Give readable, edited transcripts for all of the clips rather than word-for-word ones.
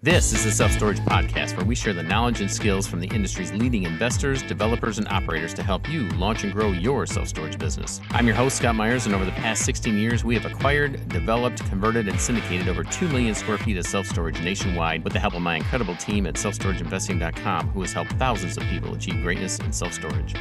This is the Self Storage Podcast, where we share the knowledge and skills from the industry's leading investors, developers, and operators to help you launch and grow your self-storage business. I'm your host, Scott Meyers, and over the past 16 years, we have acquired, developed, converted, and syndicated over 2 million square feet of self-storage nationwide with the help of my incredible team at selfstorageinvesting.com, who has helped thousands of people achieve greatness in self-storage.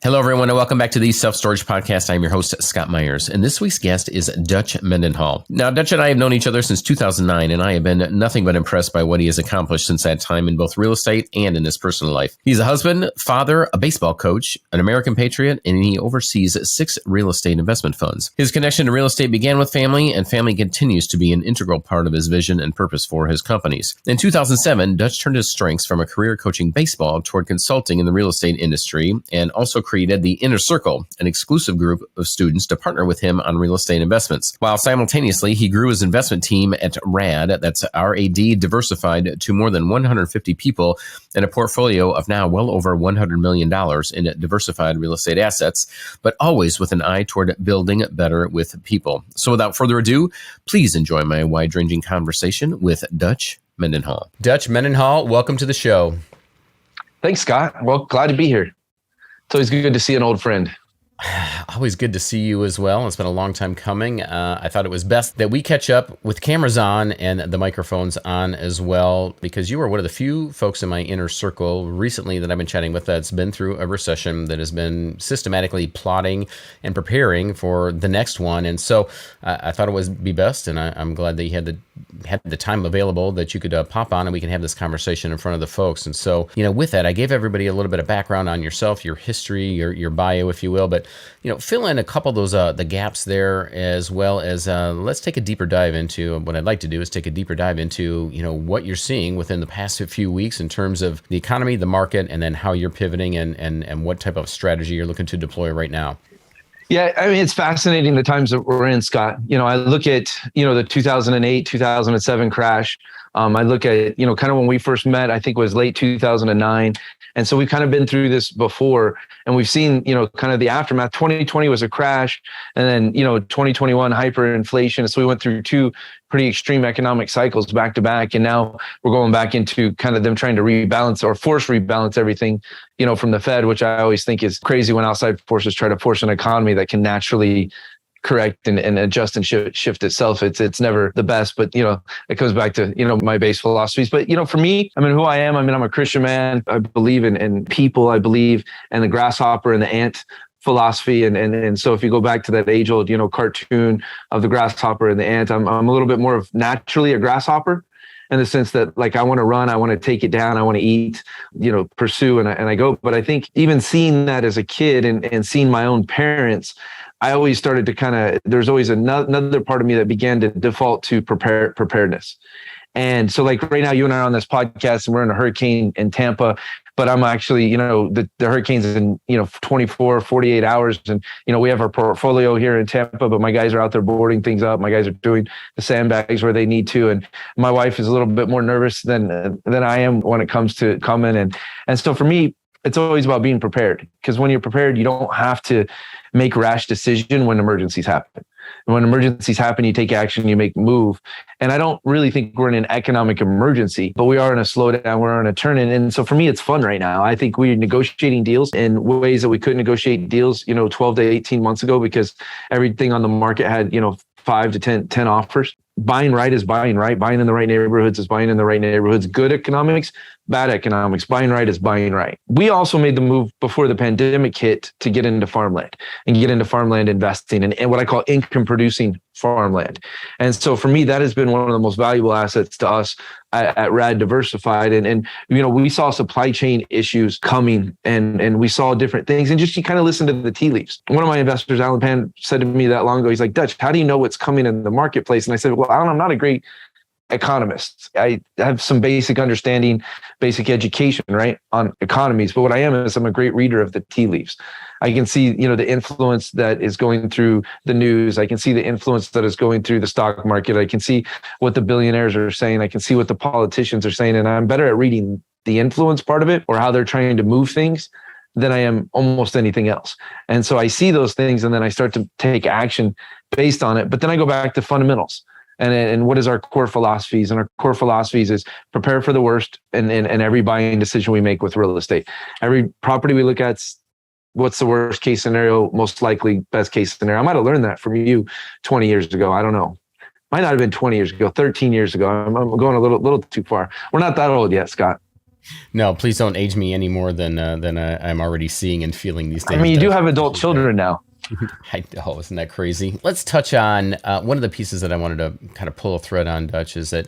Hello, everyone, and welcome back to the Self Storage Podcast. I'm your host, Scott Meyers, and this week's guest is Dutch Mendenhall. Now, Dutch and I have known each other since 2009, and I have been nothing but impressed by what he has accomplished since that time in both real estate and in his personal life. He's a husband, father, a baseball coach, an American patriot, and he oversees 6 real estate investment funds. His connection to real estate began with family, and family continues to be an integral part of his vision and purpose for his companies. In 2007, Dutch turned his strengths from a career coaching baseball toward consulting in the real estate industry, and also created the Inner Circle, an exclusive group of students to partner with him on real estate investments. While simultaneously, he grew his investment team at RAD, that's R-A-D, Diversified, to more than 150 people and a portfolio of now well over $100 million in diversified real estate assets, but always with an eye toward building better with people. So without further ado, please enjoy my wide-ranging conversation with Dutch Mendenhall. Dutch Mendenhall, welcome to the show. Thanks, Scott. Well, glad to be here. It's always good to see an old friend. Always good to see you as well. It's been a long time coming. I thought it was best that we catch up with cameras on and the microphones on as well, because you are one of the few folks in my inner circle recently that I've been chatting with that's been through a recession, that has been systematically plotting and preparing for the next one. And so I thought it would be best, and I'm glad that you had the time available that you could pop on and we can have this conversation in front of the folks. And so, with that, I gave everybody a little bit of background on yourself, your history, your bio, if you will, but fill in a couple of those the gaps there, as well as let's take a deeper dive into what I'd like to do is take a deeper dive into what you're seeing within the past few weeks in terms of the economy, the market, and then how you're pivoting and what type of strategy you're looking to deploy right now. Yeah, I mean, it's fascinating the times that we're in, Scott. I look at, the 2008, 2007 crash. I look at, kind of when we first met, I think it was late 2009. And so we've kind of been through this before, and we've seen, kind of the aftermath. 2020 was a crash, and then, 2021 hyperinflation. So we went through 2 pretty extreme economic cycles back to back. And now we're going back into kind of them trying to rebalance or force rebalance everything, from the Fed, which I always think is crazy when outside forces try to force an economy that can naturally correct and adjust and shift itself. It's never the best, but it comes back to my base philosophies. But for me, who I am, I'm a Christian man. I believe in people. I believe in the grasshopper and the ant philosophy, and so if you go back to that age-old cartoon of the grasshopper and the ant, I'm a little bit more of naturally a grasshopper, in the sense that, like, I want to run, I want to take it down, I want to eat, pursue, and I go. But I think even seeing that as a kid and seeing my own parents, I always started to there's always another part of me that began to default to preparedness. And so, like, right now, you and I are on this podcast, and we're in a hurricane in Tampa, but I'm actually, the hurricane's in, 24, 48 hours. And, we have our portfolio here in Tampa, but my guys are out there boarding things up. My guys are doing the sandbags where they need to. And my wife is a little bit more nervous than I am when it comes to coming. And so for me, it's always about being prepared, because when you're prepared, you don't have to make rash decision when emergencies happen. And when emergencies happen, you take action, you make move. And I don't really think we're in an economic emergency, but we are in a slowdown, we're in a turn. And so for me, it's fun right now. I think we're negotiating deals in ways that we couldn't negotiate deals, 12 to 18 months ago, because everything on the market had, 5 to 10 offers. Buying right is buying right. Buying in the right neighborhoods is buying in the right neighborhoods. Good economics, bad economics. Buying right is buying right. We also made the move before the pandemic hit to get into farmland and get into farmland investing and what I call income producing farmland. And so for me, that has been one of the most valuable assets to us at RAD Diversified. And we saw supply chain issues coming, and we saw different things, and just you kind of listen to the tea leaves. One of my investors, Alan Pan, said to me that long ago, he's like, Dutch, how do you know what's coming in the marketplace? And I said, well, Alan, I'm not a great economist. I have some basic understanding, basic education, right, on economies. But what I am is I'm a great reader of the tea leaves. I can see, the influence that is going through the news. I can see the influence that is going through the stock market. I can see what the billionaires are saying. I can see what the politicians are saying. And I'm better at reading the influence part of it, or how they're trying to move things, than I am almost anything else. And so I see those things, and then I start to take action based on it. But then I go back to fundamentals. And what is our core philosophies? And our core philosophies is prepare for the worst and every buying decision we make with real estate. Every property we look at, what's the worst case scenario, most likely best case scenario. I might have learned that from you 20 years ago. I don't know. Might not have been 20 years ago, 13 years ago. I'm going a little too far. We're not that old yet, Scott. No, please don't age me any more than I'm already seeing and feeling these days. I mean, you do have adult children now. Isn't that crazy? Let's touch on one of the pieces that I wanted to kind of pull a thread on, Dutch, is that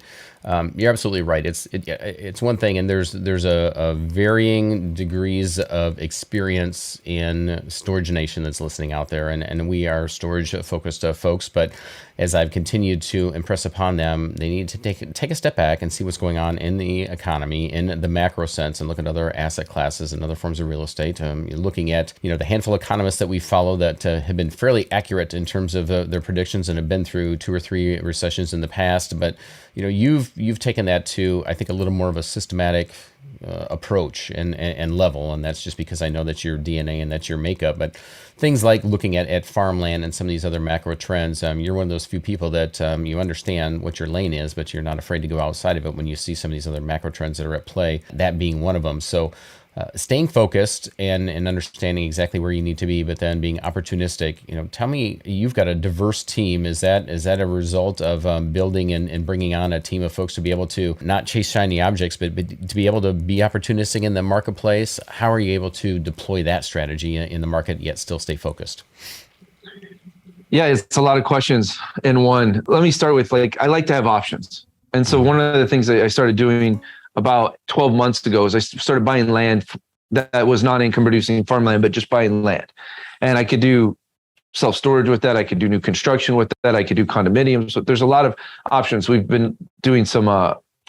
you're absolutely right. It's one thing, and there's a varying degrees of experience in Storage Nation that's listening out there, and we are storage focused folks. But as I've continued to impress upon them, they need to take a step back and see what's going on in the economy in the macro sense, and look at other asset classes and other forms of real estate. Looking at the handful of economists that we follow that have been fairly accurate in terms of their predictions and have been through 2 or 3 recessions in the past, but you've taken that to, I think, a little more of a systematic approach and level, and that's just because I know that's your DNA and that's your makeup. But things like looking at farmland and some of these other macro trends, you're one of those few people that you understand what your lane is, but you're not afraid to go outside of it when you see some of these other macro trends that are at play, that being one of them. So staying focused and understanding exactly where you need to be, but then being opportunistic. Tell me, you've got a diverse team. Is that a result of building and bringing on a team of folks to be able to not chase shiny objects, but to be able to be opportunistic in the marketplace? How are you able to deploy that strategy in the market yet still stay focused? Yeah, it's a lot of questions in one. Let me start with, I like to have options. And so one of the things that I started doing about 12 months ago is I started buying land that was not income producing farmland, but just buying land. And I could do self-storage with that. I could do new construction with that. I could do condominiums. So there's a lot of options. We've been doing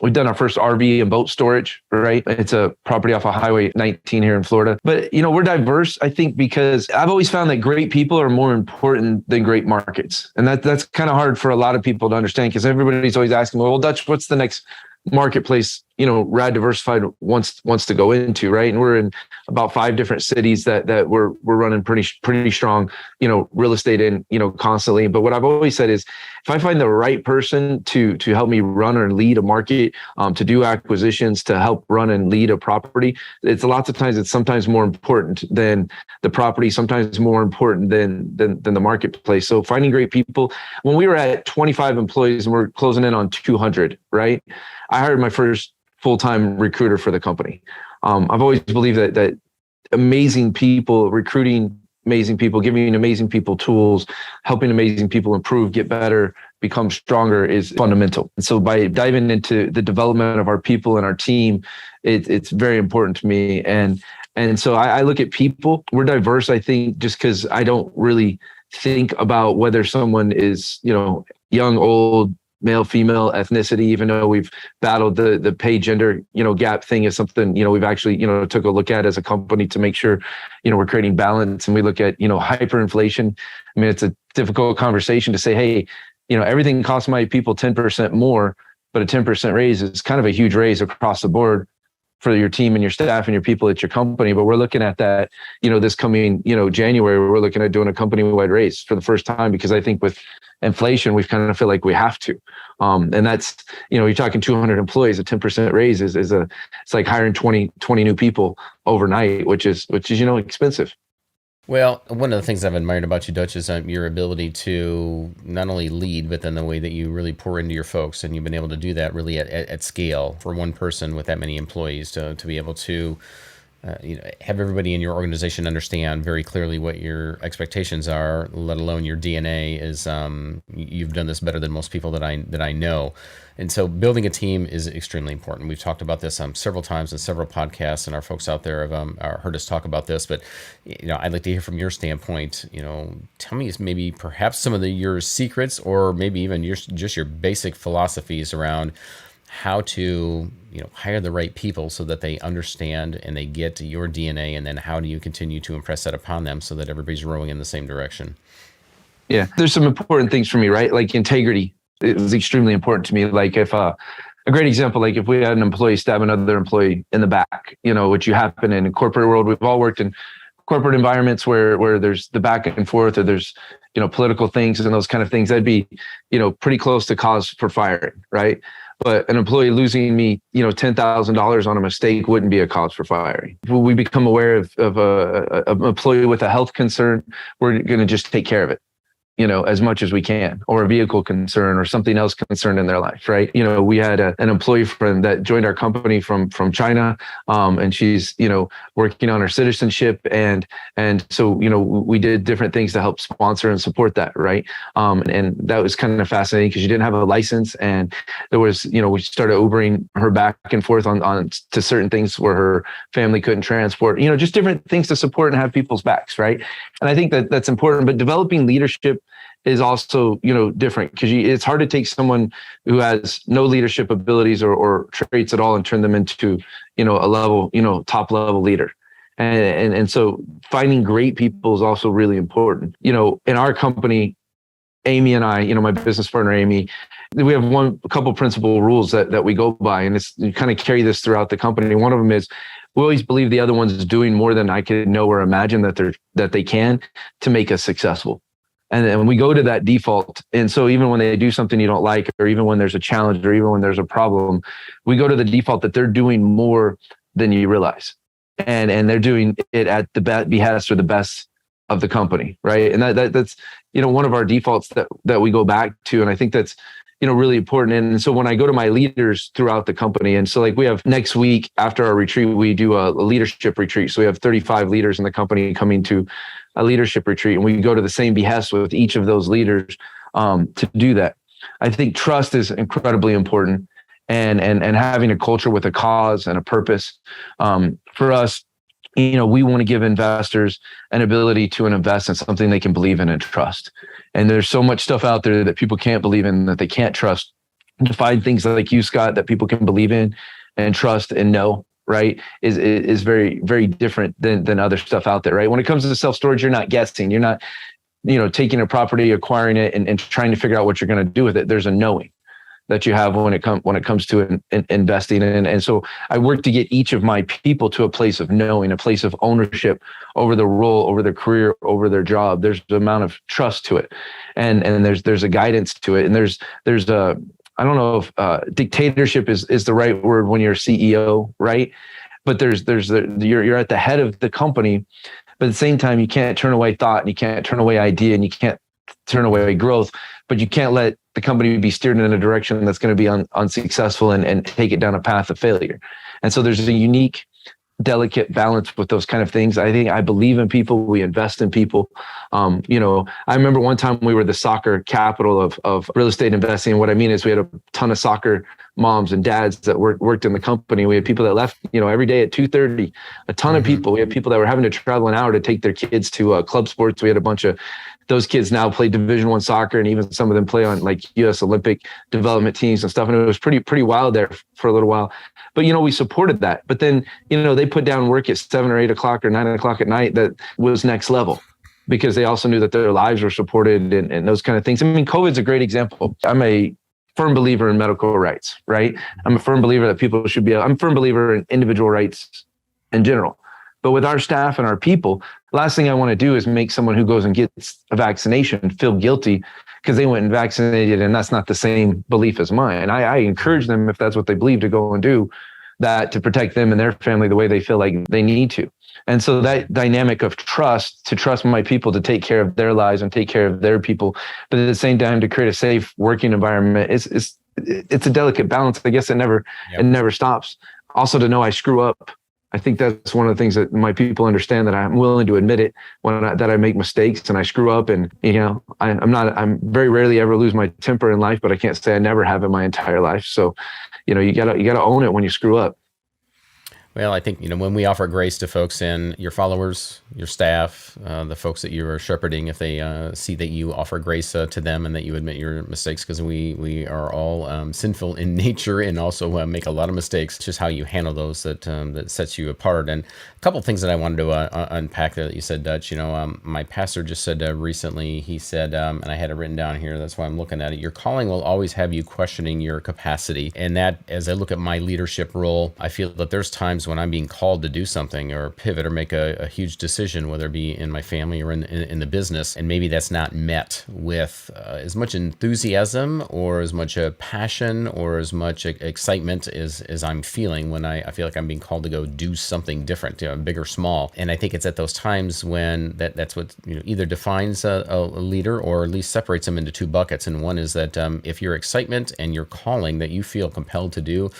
we've done our first RV and boat storage, right? It's a property off of Highway 19 here in Florida. But, we're diverse, I think, because I've always found that great people are more important than great markets. And that's kind of hard for a lot of people to understand, because everybody's always asking, well, Dutch, what's the next marketplace RAD Diversified wants to go into, right? And we're in about 5 different cities that we're running pretty strong real estate in constantly. But what I've always said is, if I find the right person to help me run or lead a market, to do acquisitions, to help run and lead a property, it's sometimes more important than the property, sometimes more important than the marketplace. So finding great people. When we were at 25 employees and we're closing in on 200, right? I hired my first full-time recruiter for the company. I've always believed that amazing people, recruiting amazing people, giving amazing people tools, helping amazing people improve, get better, become stronger is fundamental. And so by diving into the development of our people and our team, it's very important to me. And so I look at people. We're diverse, I think, just because I don't really think about whether someone is, young, old, male, female, ethnicity, even though we've battled the pay gender, gap thing is something, we've actually, took a look at as a company to make sure, we're creating balance. And we look at, hyperinflation. I mean, it's a difficult conversation to say, hey, everything costs my people 10% more, but a 10% raise is kind of a huge raise across the board for your team and your staff and your people at your company. But we're looking at that, this coming, January, we're looking at doing a company-wide raise for the first time, because I think with inflation, we kind of feel like we have to. And that's, you're talking 200 employees, a 10% raise it's like hiring 20 new people overnight, which is, expensive. Well, one of the things I've admired about you, Dutch, is your ability to not only lead, but then the way that you really pour into your folks. And you've been able to do that really at scale for one person with that many employees to be able to have everybody in your organization understand very clearly what your expectations are, let alone your DNA is. You've done this better than most people that I know. And so building a team is extremely important. We've talked about this several times in several podcasts, and our folks out there have heard us talk about this. But I'd like to hear from your standpoint. Tell me maybe perhaps some of your secrets, or maybe even just your basic philosophies around how to hire the right people so that they understand and they get to your DNA, and then how do you continue to impress that upon them so that everybody's rowing in the same direction? Yeah, there's some important things for me, right? Like integrity is extremely important to me. Like if a great example, like if we had an employee stab another employee in the back, which you happen in a corporate world, we've all worked in corporate environments where there's the back and forth, or there's political things and those kind of things, that'd be, pretty close to cause for firing, right? But an employee losing me, $10,000 on a mistake wouldn't be a cause for firing. When we become aware of an employee with a health concern, we're going to just take care of it, as much as we can, or a vehicle concern or something else concerned in their life, right? We had an employee friend that joined our company from China, and she's, working on her citizenship. And so, we did different things to help sponsor and support that, right? And that was kind of fascinating because she didn't have a license. And there was, we started Ubering her back and forth on to certain things where her family couldn't transport, just different things to support and have people's backs, right? And I think that that's important, but developing leadership is also, different because it's hard to take someone who has no leadership abilities or traits at all and turn them into, a level, top level leader. And so finding great people is also really important. In our company, Amy and I, my business partner, Amy, we have a couple principal rules that we go by, and you kind of carry this throughout the company. One of them is we always believe the other one's doing more than I could know or imagine that they can to make us successful. And we go to that default. And so even when they do something you don't like, or even when there's a challenge, or even when there's a problem, we go to the default that they're doing more than you realize. And they're doing it at the behest or the best of the company, right? And that's, one of our defaults that we go back to. And I think that's, really important. And so when I go to my leaders throughout the company, and so like we have next week after our retreat, we do a leadership retreat. So we have 35 leaders in the company coming to a leadership retreat, and we go to the same behest with each of those leaders to do that. I think trust is incredibly important, and having a culture with a cause and a purpose. For us, we want to give investors an ability to invest in something they can believe in and trust. And there's so much stuff out there that people can't believe in, that they can't trust. To find things like you, Scott, that people can believe in and trust and know, right, is very, very different than other stuff out there, right? When it comes to self-storage, you're not guessing. You're not, taking a property, acquiring it, and trying to figure out what you're going to do with it. There's a knowing that you have when it comes to investing. And so I work to get each of my people to a place of knowing, a place of ownership over the role, over their career, over their job. There's an amount of trust to it. And there's a guidance to it. And there's a, I don't know if dictatorship is the right word when you're a CEO, right? But you're at the head of the company, but at the same time, you can't turn away thought, and you can't turn away idea, and you can't turn away growth, but you can't let the company be steered in a direction that's going to be unsuccessful and take it down a path of failure. And so there's a unique, delicate balance with those kind of things. I believe in people. We invest in people. I remember one time we were the soccer capital of real estate investing. And what I mean is we had a ton of soccer moms and dads that worked in the company. We had people that left, every day at 2:30, a ton of people. We had people that were having to travel an hour to take their kids to club sports. We had a bunch of those kids now play Division I soccer, and even some of them play on like U.S. Olympic development teams and stuff. And it was pretty wild there for a little while. But, we supported that. But then, they put down work at 7 or 8 o'clock or 9 o'clock at night that was next level, because they also knew that their lives were supported and those kind of things. I mean, COVID's a great example. I'm a firm believer in medical rights, right? I'm a firm believer that people should I'm a firm believer in individual rights in general. But with our staff and our people, the last thing I want to do is make someone who goes and gets a vaccination feel guilty because they went and vaccinated, and that's not the same belief as mine. I encourage them, if that's what they believe, to go and do that to protect them and their family the way they feel like they need to. And so that dynamic of trust, to trust my people to take care of their lives and take care of their people, but at the same time to create a safe working environment, it's a delicate balance. I guess it never stops. Also to know I screw up. I think that's one of the things that my people understand, that I'm willing to admit it that I make mistakes and I screw up. And, I'm very rarely ever lose my temper in life, but I can't say I never have in my entire life. So, you gotta own it when you screw up. Well, I think, when we offer grace to folks and your followers, your staff, the folks that you are shepherding, if they see that you offer grace to them and that you admit your mistakes, because we are all sinful in nature and also make a lot of mistakes. It's just how you handle those that sets you apart. And a couple of things that I wanted to unpack there that you said, Dutch. My pastor just said recently, he said, and I had it written down here, that's why I'm looking at it, your calling will always have you questioning your capacity. And that, as I look at my leadership role, I feel that there's times times when I'm being called to do something or pivot or make a huge decision, whether it be in my family or in the business, and maybe that's not met with as much enthusiasm or as much passion or as much excitement as I'm feeling when I feel like I'm being called to go do something different, big or small. And I think it's at those times when that's what either defines a leader or at least separates them into two buckets. And one is that if your excitement and your calling that you feel compelled to do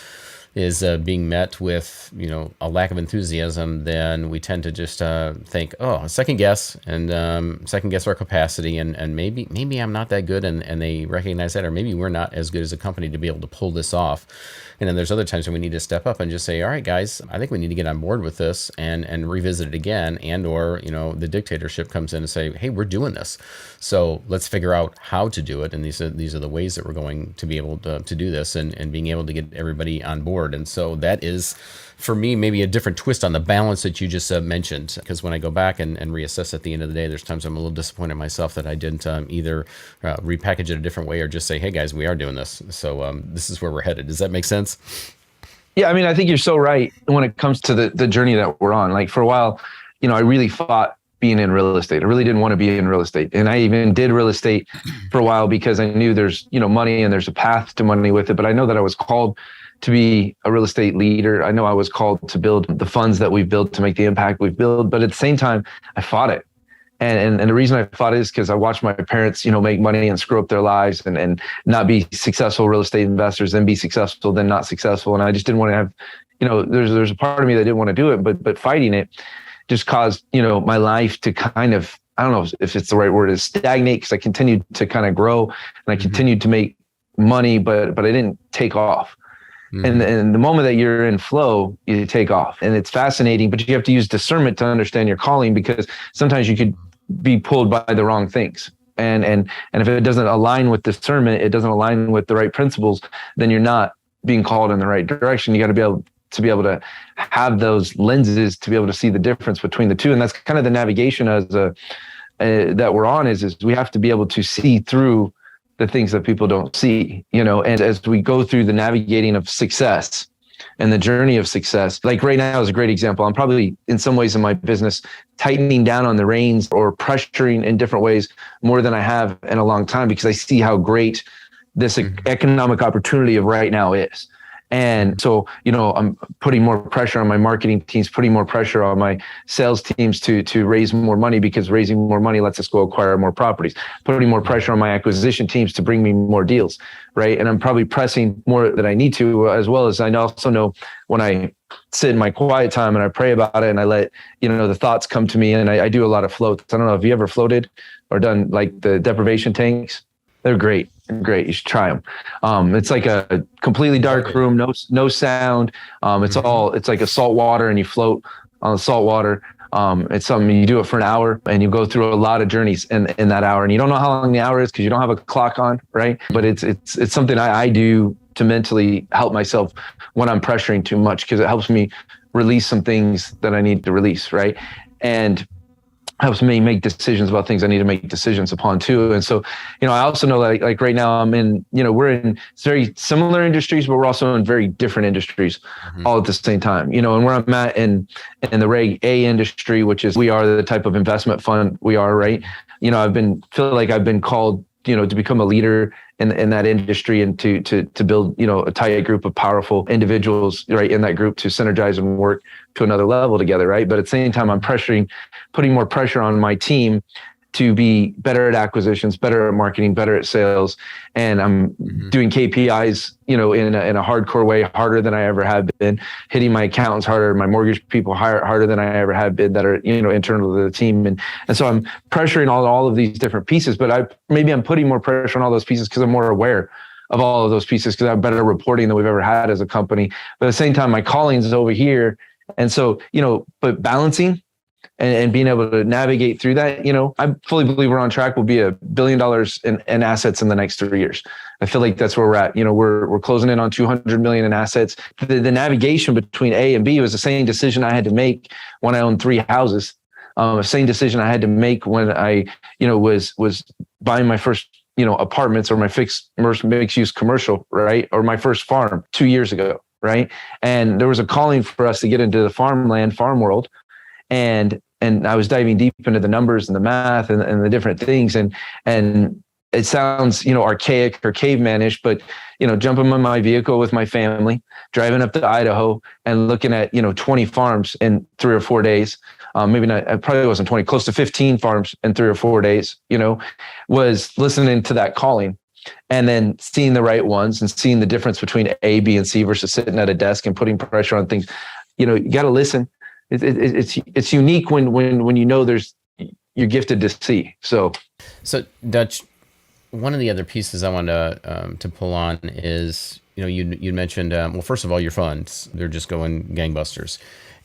is being met with a lack of enthusiasm, then we tend to just think, second guess our capacity, and maybe I'm not that good, and they recognize that, or maybe we're not as good as a company to be able to pull this off. And then there's other times when we need to step up and just say, all right, guys, I think we need to get on board with this and revisit it again. And or, the dictatorship comes in and say, hey, we're doing this. So let's figure out how to do it. And these are the ways that we're going to be able to do this and being able to get everybody on board. And so that is, for me, maybe a different twist on the balance that you just mentioned. Because when I go back and reassess at the end of the day, there's times I'm a little disappointed myself that I didn't either repackage it a different way or just say, hey, guys, we are doing this. So this is where we're headed. Does that make sense? Yeah, I mean, I think you're so right when it comes to the journey that we're on. Like for a while, I really fought being in real estate. I really didn't want to be in real estate. And I even did real estate for a while because I knew there's, money and there's a path to money with it. But I know that I was called to be a real estate leader. I know I was called to build the funds that we've built, to make the impact we've built. But at the same time, I fought it. And the reason I fought it is because I watched my parents, make money and screw up their lives and not be successful real estate investors, then be successful, then not successful. And I just didn't want to have, there's a part of me that didn't want to do it, but fighting it just caused, my life to kind of, I don't know if it's the right word, is stagnate, because I continued to kind of grow and I continued to make money, but I didn't take off. And the moment that you're in flow, you take off. And it's fascinating, but you have to use discernment to understand your calling, because sometimes you could be pulled by the wrong things. And if it doesn't align with discernment, it doesn't align with the right principles, then you're not being called in the right direction. You got to be able to have those lenses to be able to see the difference between the two. And that's kind of the navigation that we're on is we have to be able to see through the things that people don't see, and as we go through the navigating of success and the journey of success, like right now is a great example. I'm probably in some ways in my business tightening down on the reins or pressuring in different ways more than I have in a long time, because I see how great this economic opportunity of right now is. And so, I'm putting more pressure on my marketing teams, putting more pressure on my sales teams to raise more money, because raising more money lets us go acquire more properties, putting more pressure on my acquisition teams to bring me more deals, right? And I'm probably pressing more than I need to, as well as I also know when I sit in my quiet time and I pray about it and I let, the thoughts come to me, and I do a lot of floats. I don't know if you ever floated or done like the deprivation tanks. They're great. Great. You should try them. It's like a completely dark room, no sound. It's like a salt water, and you float on the salt water. It's something you do it for an hour, and you go through a lot of journeys in that hour, and you don't know how long the hour is because you don't have a clock on, right? But it's something I do to mentally help myself when I'm pressuring too much, because it helps me release some things that I need to release, right? And helps me make decisions about things I need to make decisions upon too. And so, I also know that like right now I'm in, we're in very similar industries, but we're also in very different industries all at the same time, and where I'm at in the Reg A industry, which is, we are the type of investment fund we are, right? Feel like I've been called, to become a leader in that industry, and to build, a tight group of powerful individuals, right, in that group to synergize and work to another level together, right? But at the same time, I'm putting more pressure on my team to be better at acquisitions, better at marketing, better at sales. And I'm doing KPIs, in a hardcore way, harder than I ever have been, hitting my accountants harder, my mortgage people harder than I ever have been, that are, internal to the team. And so I'm pressuring all of these different pieces, but I'm putting more pressure on all those pieces because I'm more aware of all of those pieces, because I have better reporting than we've ever had as a company. But at the same time, my calling is over here. And so, but balancing and being able to navigate through that, I fully believe we're on track. We'll be $1 billion in assets in the next 3 years. I feel like that's where we're at. We're closing in on 200 million in assets. The navigation between A and B was the same decision I had to make when I owned 3 houses. The same decision I had to make when I, was buying my first, apartments, or my mixed use commercial, right? Or my first farm 2 years ago. right? And there was a calling for us to get into the farm world. And I was diving deep into the numbers and the math and the different things. And it sounds, archaic or cavemanish, but, jumping in my vehicle with my family, driving up to Idaho and looking at, 20 farms in 3 or 4 days. Maybe not, it probably wasn't 20, close to 15 farms in 3 or 4 days, was listening to that calling and then seeing the right ones and seeing the difference between A, B, and C versus sitting at a desk and putting pressure on things. You got to listen. It's unique when you're gifted to see. So Dutch, one of the other pieces I want to pull on is, you mentioned, well, first of all, your funds, they're just going gangbusters.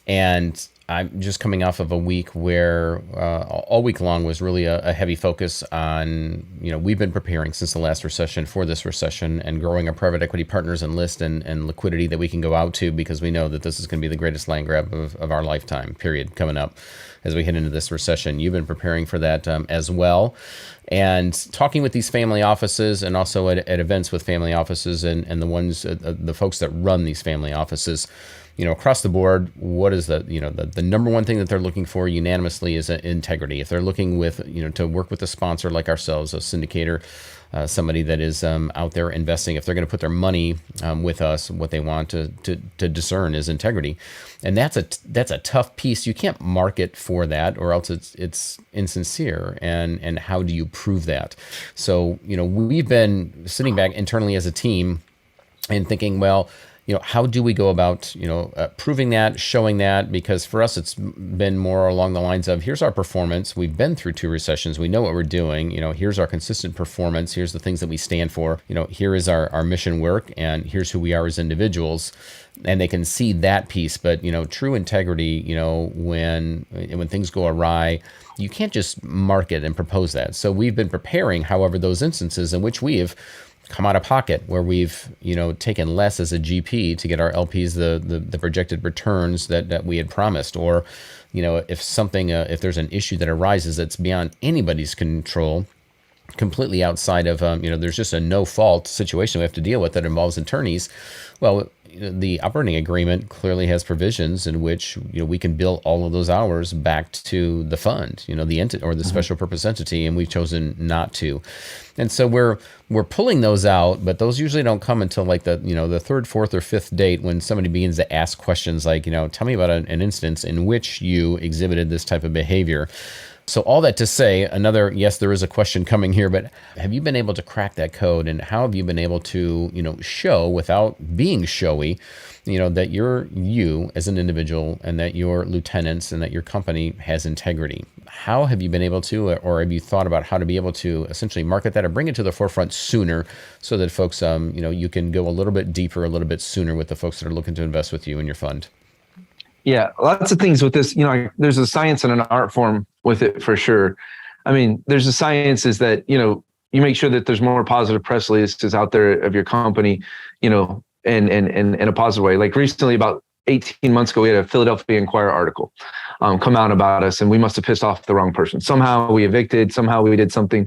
And I'm just coming off of a week where all week long was really a heavy focus on, we've been preparing since the last recession for this recession and growing our private equity partners and list and liquidity that we can go out to, because we know that this is going to be the greatest land grab of our lifetime period coming up as we head into this recession. You've been preparing for that as well. And talking with these family offices and also at events with family offices and the folks that run these family offices, across the board, what is the number one thing that they're looking for unanimously is integrity. If they're looking to work with a sponsor like ourselves, a syndicator, somebody that is out there investing, if they're going to put their money with us, what they want to discern is integrity. And that's a tough piece. You can't market for that, or else it's insincere. And how do you prove that? So, we've been sitting back internally as a team and thinking, well, how do we go about, proving that, showing that? Because for us, it's been more along the lines of, here's our performance. We've been through 2 recessions. We know what we're doing. Here's our consistent performance. Here's the things that we stand for. Here is our mission work, and here's who we are as individuals. And they can see that piece. But, true integrity, when things go awry, you can't just market and propose that. So we've been preparing, however, those instances in which we have come out of pocket, where we've taken less as a GP to get our LPs the projected returns that we had promised, or if there's an issue that arises that's beyond anybody's control, completely outside of there's just a no fault situation we have to deal with that involves attorneys. Well, the operating agreement clearly has provisions in which we can bill all of those hours back to the fund, the entity or the special purpose entity, and we've chosen not to. And so we're pulling those out, but those usually don't come until like the 3rd, 4th, or 5th date, when somebody begins to ask questions like, tell me about an instance in which you exhibited this type of behavior. So all that to say, yes, there is a question coming here, but have you been able to crack that code, and how have you been able to, show without being showy, that you're you as an individual, and that your lieutenants and that your company has integrity? How have you been able to, or have you thought about how to be able to essentially market that or bring it to the forefront sooner, so that folks, you can go a little bit deeper, a little bit sooner with the folks that are looking to invest with you and your fund? Yeah, lots of things with this. There's a science and an art form with it for sure. I mean, there's a science is that, you make sure that there's more positive press releases out there of your company, in a positive way. Like recently, about 18 months ago, we had a Philadelphia Inquirer article come out about us, and we must have pissed off the wrong person. Somehow we evicted, somehow we did something.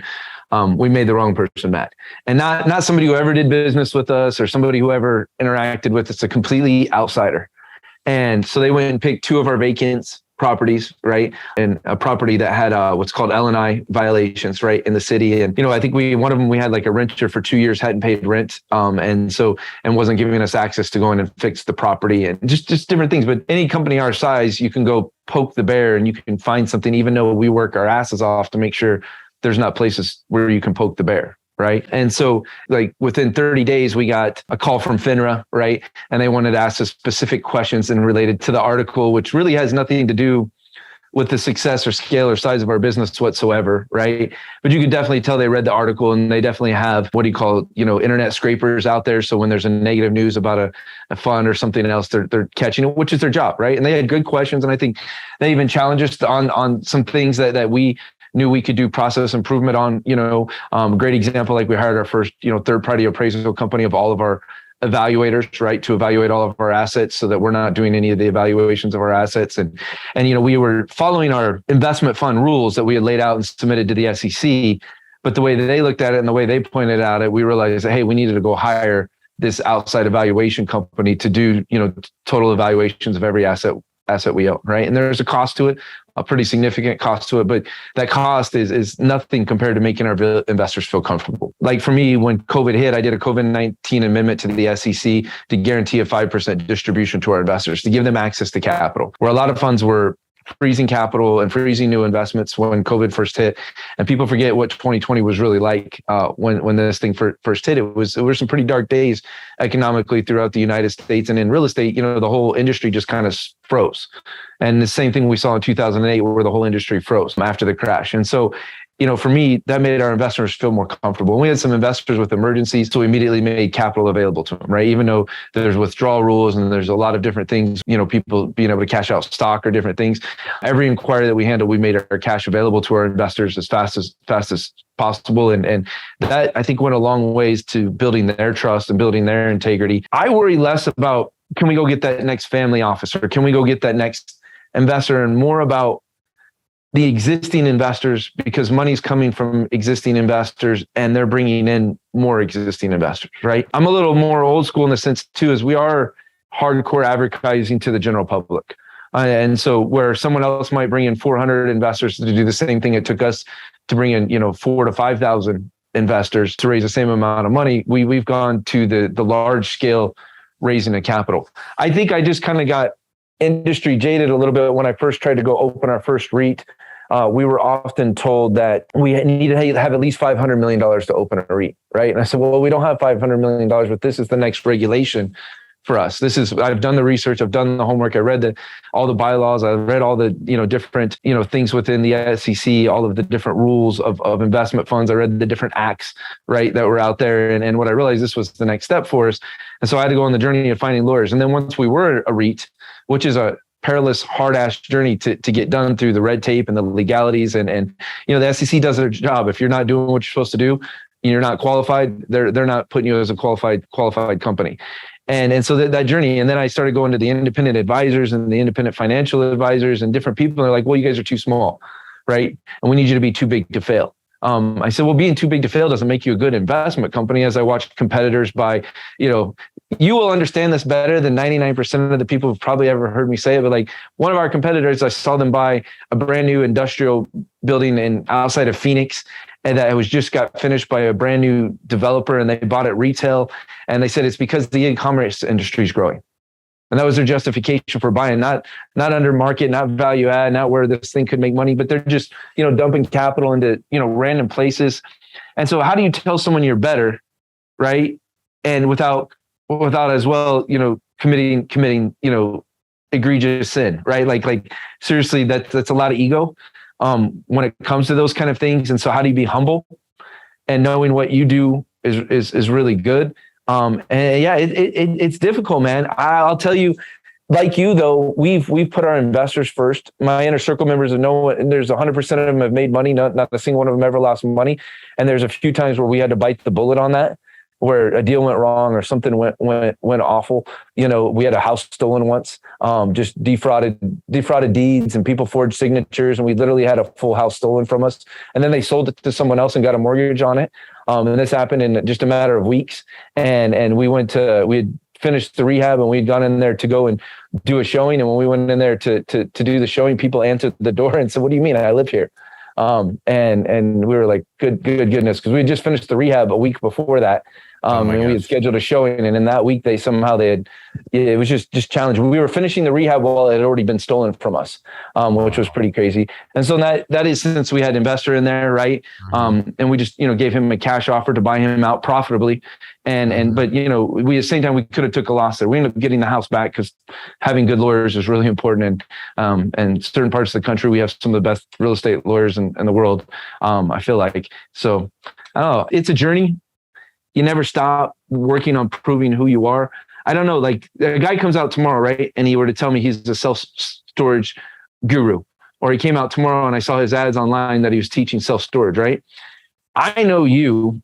We made the wrong person mad, and not somebody who ever did business with us or somebody who ever interacted with us, a completely outsider. And so they went and picked 2 of our vacant properties, right? And a property that had what's called L&I violations, right, in the city. And, I think one of them, we had like a renter for 2 years, hadn't paid rent. And wasn't giving us access to go in and fix the property, and just different things. But any company our size, you can go poke the bear and you can find something, even though we work our asses off to make sure there's not places where you can poke the bear. Right. And so like within 30 days, we got a call from FINRA, right? And they wanted to ask us specific questions and related to the article, which really has nothing to do with the success or scale or size of our business whatsoever. Right. But you can definitely tell they read the article, and they definitely have internet scrapers out there. So when there's a negative news about a fund or something else, they're catching it, which is their job. Right. And they had good questions. And I think they even challenged us on some things that we knew we could do process improvement on. A great example, like we hired our first, third-party appraisal company of all of our evaluators, right, to evaluate all of our assets, so that we're not doing any of the evaluations of our assets. And we were following our investment fund rules that we had laid out and submitted to the SEC. But the way that they looked at it and the way they pointed out it, we realized that, hey, we needed to go higher this outside evaluation company to do, total evaluations of every asset we own, right? And there's a cost to it, a pretty significant cost to it, but that cost is nothing compared to making our investors feel comfortable. Like for me, when COVID hit, I did a COVID-19 amendment to the SEC to guarantee a 5% distribution to our investors, to give them access to capital, where a lot of funds were freezing capital and freezing new investments when COVID first hit. And people forget what 2020 was really like when this thing first hit. It were some pretty dark days economically throughout the United States. And in real estate, the whole industry just kind of froze. And the same thing we saw in 2008, where the whole industry froze after the crash. And so, for me, that made our investors feel more comfortable. And we had some investors with emergencies, so we immediately made capital available to them, right? Even though there's withdrawal rules and there's a lot of different things, people being able to cash out stock or different things. Every inquiry that we handled, we made our cash available to our investors as fast as possible. And that, I think, went a long ways to building their trust and building their integrity. I worry less about, can we go get that next family office, or can we go get that next investor, and more about the existing investors, because money's coming from existing investors and they're bringing in more existing investors, right? I'm a little more old school in the sense too, is we are hardcore advertising to the general public. And so where someone else might bring in 400 investors to do the same thing it took us to bring in, 4,000 to 5,000 investors to raise the same amount of money, we've gone to the large scale raising of capital. I think I just kind of got industry jaded a little bit when I first tried to go open our first REIT. We were often told that we needed to have at least $500 million to open a REIT, right? And I said, well, we don't have $500 million, but this is the next regulation for us. I've done the research, I've done the homework, I read all the bylaws, I read all the, different, things within the SEC, all of the different rules of investment funds. I read the different acts, right, that were out there. And what I realized, this was the next step for us. And so I had to go on the journey of finding lawyers. And then once we were a REIT, which is a perilous, hard-ass journey to get done through the red tape and the legalities. And the SEC does their job. If you're not doing what you're supposed to do, you're not qualified, they're not putting you as a qualified company. And so that journey, and then I started going to the independent advisors and the independent financial advisors and different people. And they're like, well, you guys are too small, right? And we need you to be too big to fail. I said, well, being too big to fail doesn't make you a good investment company. As I watched competitors buy, you will understand this better than 99% of the people who've probably ever heard me say it. But like one of our competitors, I saw them buy a brand new industrial building outside of Phoenix, and that was just got finished by a brand new developer, and they bought it retail. And they said it's because the e-commerce industry is growing. And that was their justification for buying, not under market, not value add, not where this thing could make money, but they're just, dumping capital into, random places. And so how do you tell someone you're better, right? And without as well, committing, egregious sin, right? Like seriously, that's a lot of ego when it comes to those kind of things. And so how do you be humble and knowing what you do is really good? And yeah, it's difficult, man. I'll tell you, like you though, we've put our investors first. My inner circle members know, and there's 100% of them have made money. Not a single one of them ever lost money. And there's a few times where we had to bite the bullet on that, where a deal went wrong or something went awful. We had a house stolen once, just defrauded deeds, and people forged signatures, and we literally had a full house stolen from us. And then they sold it to someone else and got a mortgage on it. And this happened in just a matter of weeks. And we had finished the rehab, and we'd gone in there to go and do a showing. And when we went in there to do the showing, people answered the door and said, "What do you mean? I live here." And we were like, good goodness, because we had just finished the rehab a week before that. And we had scheduled a showing, and in that week it was just challenging. We were finishing the rehab while it had already been stolen from us, which was pretty crazy. And so that is, since we had an investor in there, right? And we just, gave him a cash offer to buy him out profitably. But we at the same time, we could have took a loss there. We ended up getting the house back because having good lawyers is really important. And certain parts of the country, we have some of the best real estate lawyers in the world. I feel like, so I don't know, it's a journey. You never stop working on proving who you are. I don't know, like a guy comes out tomorrow, right? And he were to tell me he's a self-storage guru, or he came out tomorrow and I saw his ads online that he was teaching self-storage, right? I know you've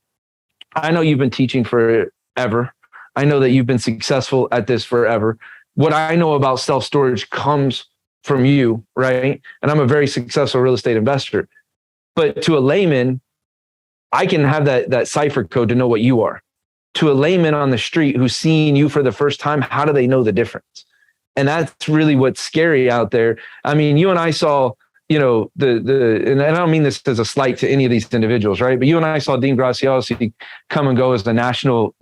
been teaching forever. I know that you've been successful at this forever. What I know about self-storage comes from you, right? And I'm a very successful real estate investor. But to a layman, I can have that cipher code to know what you are. to a layman on the street who's seeing you for the first time, how do they know the difference? And that's really what's scary out there. I mean, you and I saw, and I don't mean this as a slight to any of these individuals, right? But you and I saw Dean Graziosi come and go as a national,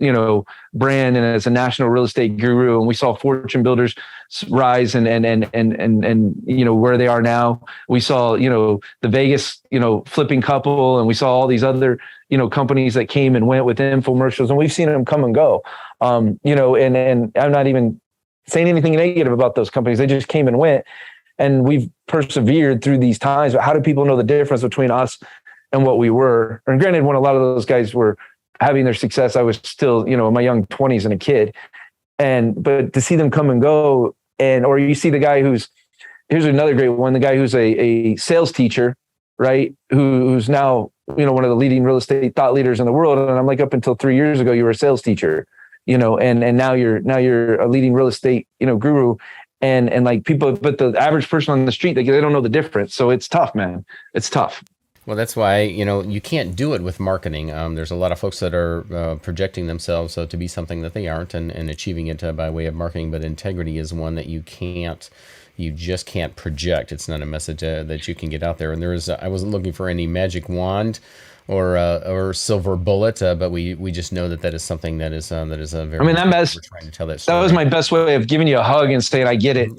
brand and as a national real estate guru. And we saw fortune builders rise and where they are now. We saw, the Vegas, flipping couple, and we saw all these other, companies that came and went with infomercials, and we've seen them come and go. And I'm not even saying anything negative about those companies. They just came and went. And we've persevered through these times. But how do people know the difference between us and what we were? And granted, when a lot of those guys were having their success, I was still, in my young 20s and a kid. But to see them come and go, or you see the guy here's another great one, the guy who's a sales teacher, right? Who's now, one of the leading real estate thought leaders in the world. And I'm like, up until 3 years ago, you were a sales teacher, and now you're a leading real estate, guru. And like people, but the average person on the street, they don't know the difference. So it's tough, man. It's tough. Well, that's why, you can't do it with marketing. There's a lot of folks that are projecting themselves to be something that they aren't and achieving it by way of marketing. But integrity is one that you just can't project. It's not a message that you can get out there. And I wasn't looking for any magic wand or silver bullet, but we just know that is something that is very. I mean, we're trying to tell that story. That was my best way of giving you a hug and saying, I get it.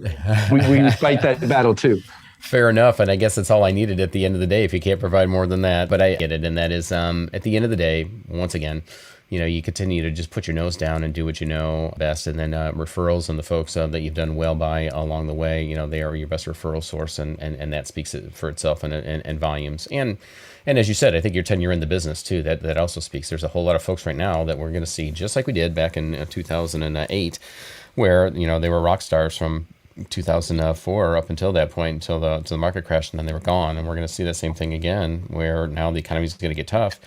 We fight that battle too. Fair enough. And I guess that's all I needed at the end of the day, if you can't provide more than that. But I get it. And that is, at the end of the day, once again, you continue to just put your nose down and do what you know best. And then referrals and the folks that you've done well by along the way, they are your best referral source. And that speaks for itself and volumes. And as you said, I think your tenure in the business too, that also speaks. There's a whole lot of folks right now that we're going to see, just like we did back in 2008, where, they were rock stars from 2004 up until that point, until the market crashed, and then they were gone. And we're going to see that same thing again, where now the economy is going to get tough,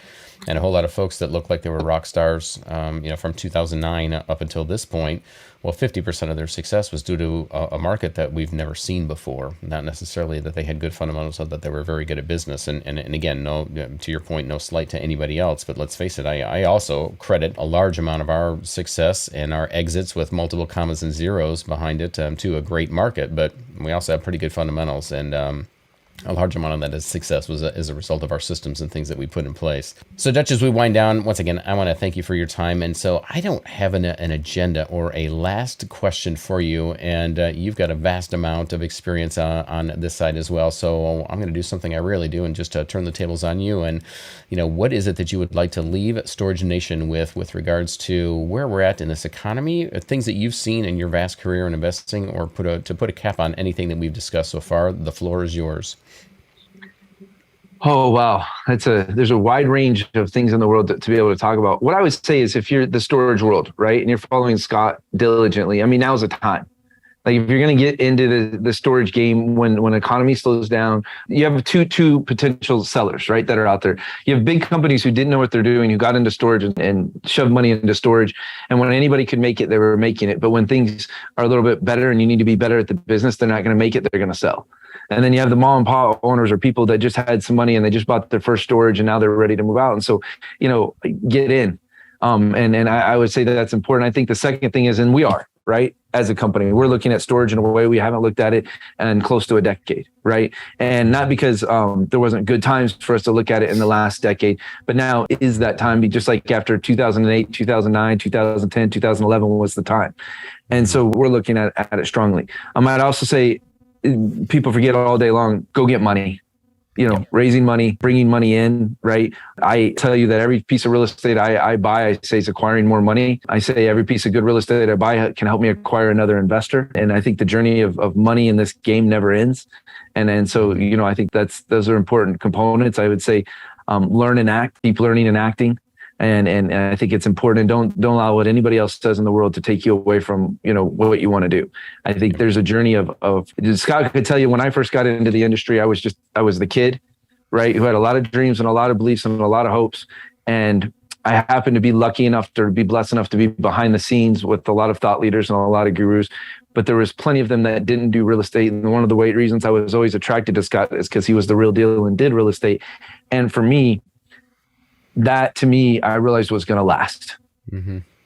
and a whole lot of folks that look like they were rock stars, from 2009 up until this point. Well, 50% of their success was due to a market that we've never seen before. Not necessarily that they had good fundamentals, or that they were very good at business. And again, to your point, no slight to anybody else. But let's face it, I also credit a large amount of our success and our exits with multiple commas and zeros behind it to a great market. But we also have pretty good fundamentals, and a large amount of that is success is a result of our systems and things that we put in place. So Dutch, as we wind down, once again, I want to thank you for your time. And so I don't have an agenda or a last question for you. And you've got a vast amount of experience on this side as well. So I'm going to do something I rarely do and just turn the tables on you. And, what is it that you would like to leave Storage Nation with regards to where we're at in this economy, things that you've seen in your vast career in investing, or to put a cap on anything that we've discussed so far? The floor is yours. Oh, wow. There's a wide range of things in the world to be able to talk about. What I would say is, if you're the storage world, right, and you're following Scott diligently, I mean, now's the time. Like, if you're going to get into the storage game when economy slows down, you have two potential sellers, right, that are out there. You have big companies who didn't know what they're doing, who got into storage and shoved money into storage. And when anybody could make it, they were making it. But when things are a little bit better and you need to be better at the business, they're not going to make it. They're going to sell. And then you have the mom and pop owners, or people that just had some money and they just bought their first storage and now they're ready to move out. And so, get in. And I would say that's important. I think the second thing is, and we are, right, as a company, we're looking at storage in a way we haven't looked at it in close to a decade, right? And not because there wasn't good times for us to look at it in the last decade, but now is that time, just like after 2008, 2009, 2010, 2011 was the time. And so we're looking at it strongly. I might also say, people forget all day long, go get money, raising money, bringing money in, right? I tell you that every piece of real estate I buy, I say, is acquiring more money. I say every piece of good real estate I buy can help me acquire another investor. And I think the journey of money in this game never ends. And so, I think those are important components. I would say, learn and act, keep learning and acting. And I think it's important. Don't allow what anybody else does in the world to take you away from, what you want to do. I think there's a journey of Scott could tell you, when I first got into the industry, I was the kid, right, who had a lot of dreams and a lot of beliefs and a lot of hopes. And I happened to be lucky enough to be blessed enough to be behind the scenes with a lot of thought leaders and a lot of gurus. But there was plenty of them that didn't do real estate. And one of the reasons I was always attracted to Scott is because he was the real deal and did real estate. And for me, that, to me, I realized was going to last.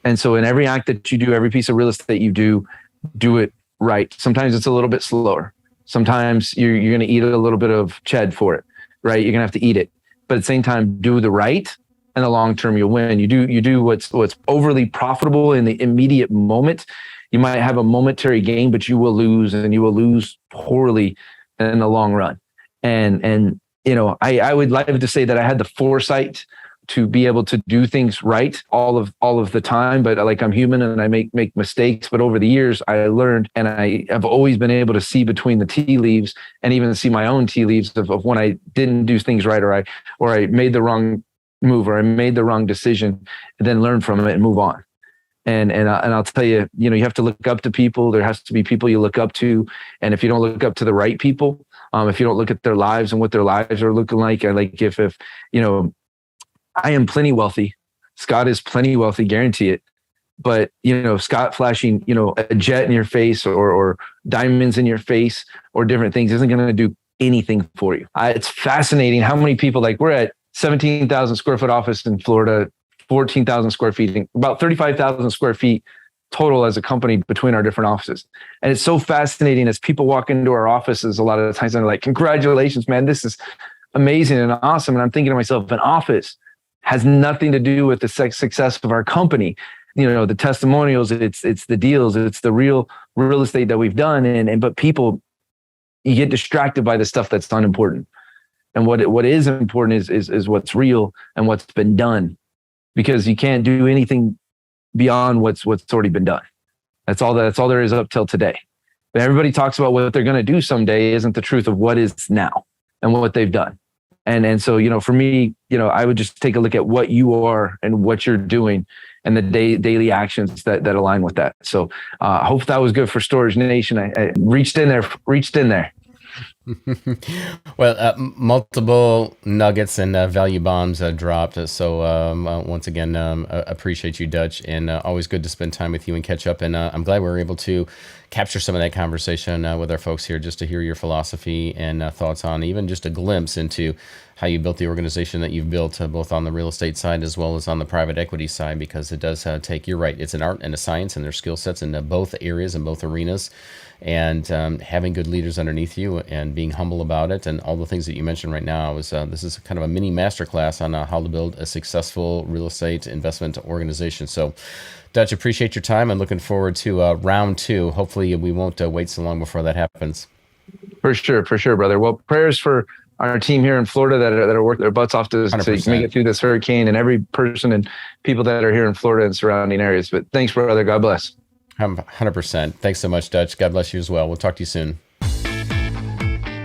And so in every act that you do, every piece of real estate you do it right. Sometimes it's a little bit slower. Sometimes you're going to eat a little bit of ched for it, right? You're going to have to eat it. But at the same time, do the right, and the long term you'll win. You do what's overly profitable in the immediate moment. You might have a momentary gain, but you will lose, and you will lose poorly in the long run. And I would like to say that I had the foresight to be able to do things right all of the time, but like, I'm human and I make mistakes. But over the years, I learned, and I have always been able to see between the tea leaves, and even see my own tea leaves of when I didn't do things right, or I made the wrong move, or I made the wrong decision, and then learn from it and move on. And I'll tell you, you have to look up to people. There has to be people you look up to. And if you don't look up to the right people, if you don't look at their lives and what their lives are looking like, if I am plenty wealthy, Scott is plenty wealthy, guarantee it. But, Scott flashing, a jet in your face or diamonds in your face or different things isn't going to do anything for you. It's fascinating how many people, like, we're at 17,000 square foot office in Florida, 14,000 square feet, about 35,000 square feet total as a company between our different offices. And it's so fascinating as people walk into our offices, a lot of the times they're like, congratulations, man, this is amazing and awesome. And I'm thinking to myself, an office has nothing to do with the success of our company. The testimonials, it's the deals, it's the real estate that we've done. But people, you get distracted by the stuff that's unimportant. And what is important is what's real and what's been done, because you can't do anything beyond what's already been done. That's all there is up till today. But everybody talks about what they're going to do someday isn't the truth of what is now and what they've done. And so, for me, I would just take a look at what you are and what you're doing and the daily actions that align with that. So I hope that was good for Storage Nation. I reached in there. Well, multiple nuggets and value bombs dropped. So once again, appreciate you, Dutch, and always good to spend time with you and catch up. And I'm glad we were able to capture some of that conversation with our folks here, just to hear your philosophy and thoughts on even just a glimpse into how you built the organization that you've built, both on the real estate side as well as on the private equity side, because it does take, you're right, it's an art and a science, and there's skill sets in both areas and both arenas. And having good leaders underneath you and being humble about it, and all the things that you mentioned right now this is kind of a mini masterclass on how to build a successful real estate investment organization. So, Dutch, appreciate your time and looking forward to round two. Hopefully we won't wait so long before that happens. For sure, brother. Well, prayers for our team here in Florida that are working their butts off to make it through this hurricane, and every person and people that are here in Florida and surrounding areas. But thanks, brother. God bless. 100%. Thanks so much, Dutch. God bless you as well. We'll talk to you soon.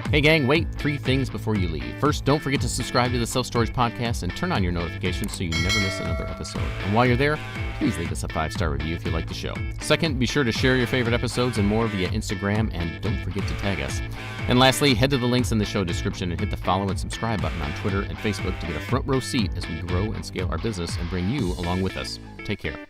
Hey gang, wait, 3 things before you leave. First, don't forget to subscribe to the Self Storage Podcast and turn on your notifications so you never miss another episode. And while you're there, please leave us a 5-star review if you like the show. Second, be sure to share your favorite episodes and more via Instagram, and don't forget to tag us. And lastly, head to the links in the show description and hit the follow and subscribe button on Twitter and Facebook to get a front row seat as we grow and scale our business and bring you along with us. Take care.